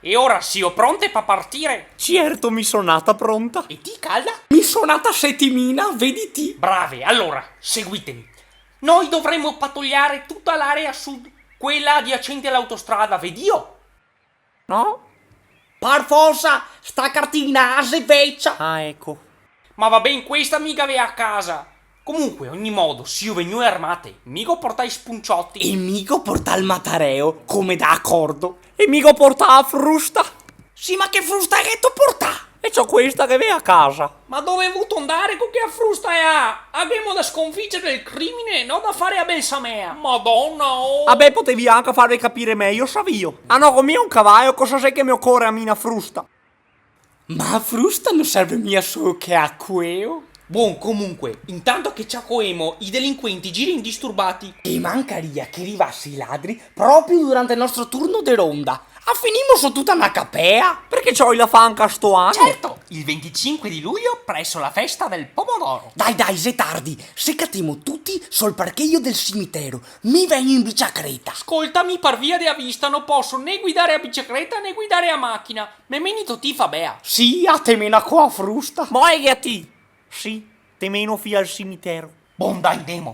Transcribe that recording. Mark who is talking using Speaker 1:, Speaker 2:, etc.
Speaker 1: E ora sio pronte per partire?
Speaker 2: Certo, mi sono nata pronta.
Speaker 1: E ti calda?
Speaker 2: Mi sono nata settimina, vedi ti.
Speaker 1: Brave, allora, seguitemi. Noi dovremmo pattugliare tutta l'area sud, quella adiacente all'autostrada, vedi io?
Speaker 2: No?
Speaker 3: Per forza, sta cartina se vecchia.
Speaker 2: Ah, ecco.
Speaker 1: Ma va ben, questa mica ve a casa. Comunque, ogni modo, sio venue armate, mica portai spunciotti.
Speaker 3: E mica porta il matareo, come da accordo.
Speaker 2: E mica porta la frusta.
Speaker 3: Sì, ma che frustaghetto porta?
Speaker 2: E c'ho questa che ve a casa.
Speaker 1: Ma dove hai voluto andare con che frusta è? Abbiamo da sconfiggere il crimine, non da fare a bensa mea. Madonna, oh.
Speaker 2: Vabbè, potevi anche farvi capire meglio, savio. Ah no, come un cavallo, cosa sai che mi occorre a mina frusta?
Speaker 3: Ma la frusta non serve mica solo che a queo.
Speaker 1: Buon, comunque, intanto che ciacoemo, i delinquenti girano indisturbati.
Speaker 3: E mancaria che arrivassi i ladri proprio durante il nostro turno di ronda. A finimo su tutta una capea.
Speaker 2: Perché c'ho la fanca sto anno?
Speaker 1: Certo, il 25 di luglio presso la festa del pomodoro.
Speaker 3: Dai, se tardi. Secatiamo tutti sul parcheggio del cimitero. Mi vengo in bicicletta.
Speaker 1: Ascoltami, per via della vista non posso né guidare a bicicletta né guidare a macchina. Me menito ti fa bea.
Speaker 3: Sì, a te mena qua a frusta.
Speaker 2: Ma è che a ti? Sì, te meno fia al cimitero.
Speaker 1: Buon dai, demo.